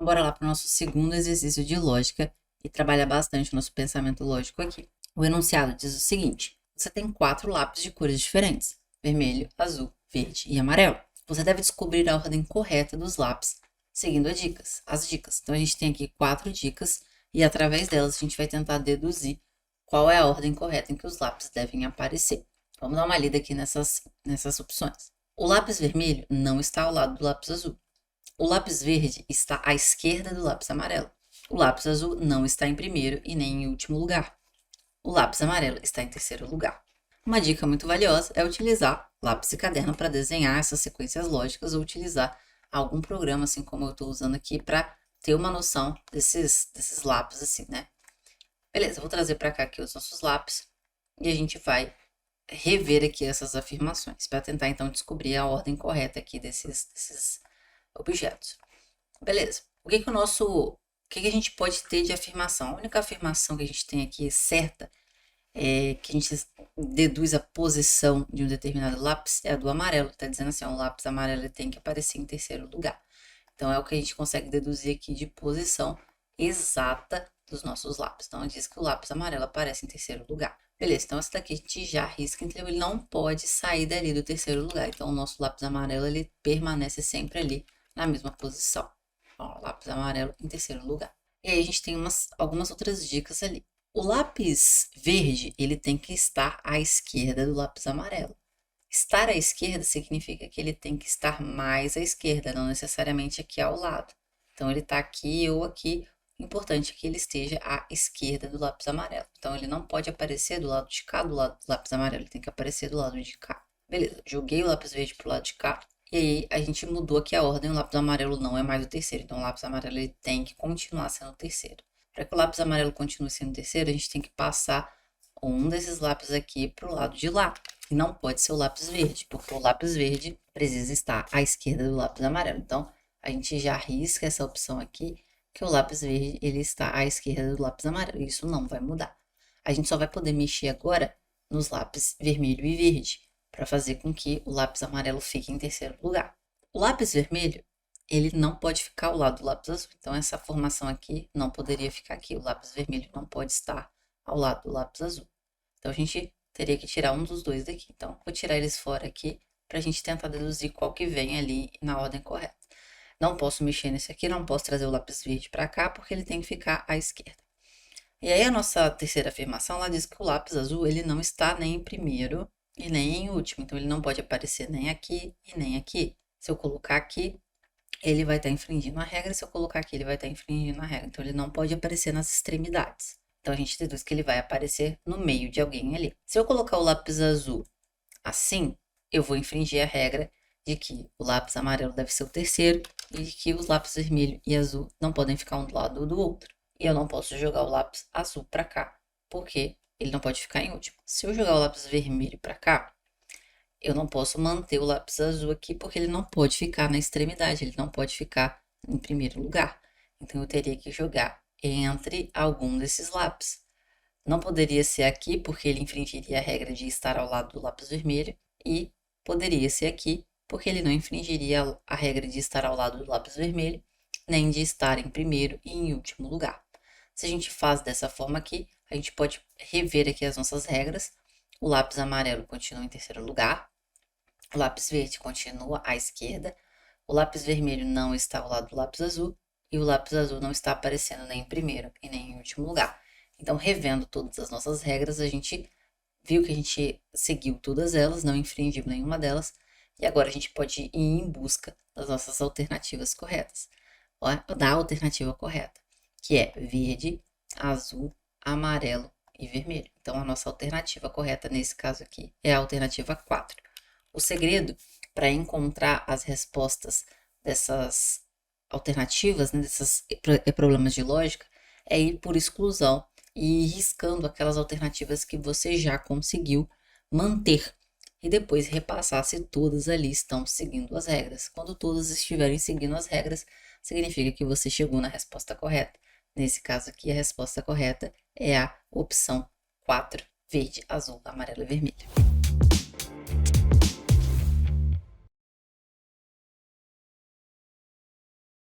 Então, bora lá para o nosso segundo exercício de lógica e trabalha bastante o nosso pensamento lógico aqui. O enunciado diz o seguinte: você tem 4 lápis de cores diferentes: vermelho, azul, verde e amarelo. Você deve descobrir a ordem correta dos lápis seguindo as dicas. Então, a gente tem aqui 4 dicas e através delas a gente vai tentar deduzir qual é a ordem correta em que os lápis devem aparecer. Vamos dar uma lida aqui nessas opções. O lápis vermelho não está ao lado do lápis azul. O lápis verde está à esquerda do lápis amarelo. O lápis azul não está em primeiro e nem em último lugar. O lápis amarelo está em terceiro lugar. Uma dica muito valiosa é utilizar lápis e caderno para desenhar essas sequências lógicas ou utilizar algum programa, assim como eu estou usando aqui, para ter uma noção desses lápis, assim, né? Beleza, vou trazer para cá aqui os nossos lápis e a gente vai rever aqui essas afirmações para tentar, então, descobrir a ordem correta aqui desses objetos. Beleza. O que a gente pode ter de afirmação? A única afirmação que a gente tem aqui certa é que a gente deduz a posição de um determinado lápis é a do amarelo. Está dizendo assim, um lápis amarelo tem que aparecer em terceiro lugar. Então, é o que a gente consegue deduzir aqui de posição exata dos nossos lápis. Então, diz que o lápis amarelo aparece em terceiro lugar. Beleza, então essa daqui a gente já risca, então ele não pode sair dali do terceiro lugar. Então, o nosso lápis amarelo, ele permanece sempre ali na mesma posição. Ó, lápis amarelo em terceiro lugar. E aí a gente tem algumas outras dicas ali. O lápis verde, ele tem que estar à esquerda do lápis amarelo. Estar à esquerda significa que ele tem que estar mais à esquerda, não necessariamente aqui ao lado. Então, ele está aqui ou aqui. O importante é que ele esteja à esquerda do lápis amarelo. Então, ele não pode aparecer do lado de cá, do lado do lápis amarelo. Ele tem que aparecer do lado de cá. Beleza, joguei o lápis verde pro lado de cá. E aí, a gente mudou aqui a ordem. O lápis amarelo não é mais o terceiro. Então, o lápis amarelo ele tem que continuar sendo o terceiro. Para que o lápis amarelo continue sendo o terceiro, a gente tem que passar um desses lápis aqui pro lado de lá. E não pode ser o lápis verde, porque o lápis verde precisa estar à esquerda do lápis amarelo. Então, a gente já risca essa opção aqui, que o lápis verde ele está à esquerda do lápis amarelo. Isso não vai mudar. A gente só vai poder mexer agora nos lápis vermelho e verde, para fazer com que o lápis amarelo fique em terceiro lugar. O lápis vermelho, ele não pode ficar ao lado do lápis azul. Então, essa formação aqui não poderia ficar aqui. O lápis vermelho não pode estar ao lado do lápis azul. Então, a gente teria que tirar um dos dois daqui. Então, vou tirar eles fora aqui para a gente tentar deduzir qual que vem ali na ordem correta. Não posso mexer nesse aqui, não posso trazer o lápis verde para cá, porque ele tem que ficar à esquerda. E aí, a nossa terceira afirmação, ela diz que o lápis azul, ele não está nem em primeiro e nem em último. Então, ele não pode aparecer nem aqui e nem aqui. Se eu colocar aqui, ele vai estar infringindo a regra. Se eu colocar aqui, ele vai estar infringindo a regra. Então, ele não pode aparecer nas extremidades. Então, a gente deduz que ele vai aparecer no meio de alguém ali. Se eu colocar o lápis azul assim, eu vou infringir a regra de que o lápis amarelo deve ser o terceiro e de que os lápis vermelho e azul não podem ficar um do lado do outro. E eu não posso jogar o lápis azul para cá, porque ele não pode ficar em último. Se eu jogar o lápis vermelho para cá, eu não posso manter o lápis azul aqui, porque ele não pode ficar na extremidade, ele não pode ficar em primeiro lugar. Então, eu teria que jogar entre algum desses lápis. Não poderia ser aqui, porque ele infringiria a regra de estar ao lado do lápis vermelho, e poderia ser aqui, porque ele não infringiria a regra de estar ao lado do lápis vermelho, nem de estar em primeiro e em último lugar. Se a gente faz dessa forma aqui, a gente pode rever aqui as nossas regras. O lápis amarelo continua em terceiro lugar, o lápis verde continua à esquerda, o lápis vermelho não está ao lado do lápis azul, e o lápis azul não está aparecendo nem em primeiro e nem em último lugar. Então, revendo todas as nossas regras, a gente viu que a gente seguiu todas elas, não infringiu nenhuma delas, e agora a gente pode ir em busca das nossas alternativas corretas, da alternativa correta, que é verde, azul, amarelo e vermelho. Então, a nossa alternativa correta nesse caso aqui é a alternativa 4. O segredo para encontrar as respostas dessas alternativas, né, desses problemas de lógica, é ir por exclusão e ir riscando aquelas alternativas que você já conseguiu manter e depois repassar se todas ali estão seguindo as regras. Quando todas estiverem seguindo as regras, significa que você chegou na resposta correta. Nesse caso aqui, a resposta correta é a opção 4, verde, azul, amarelo e vermelho.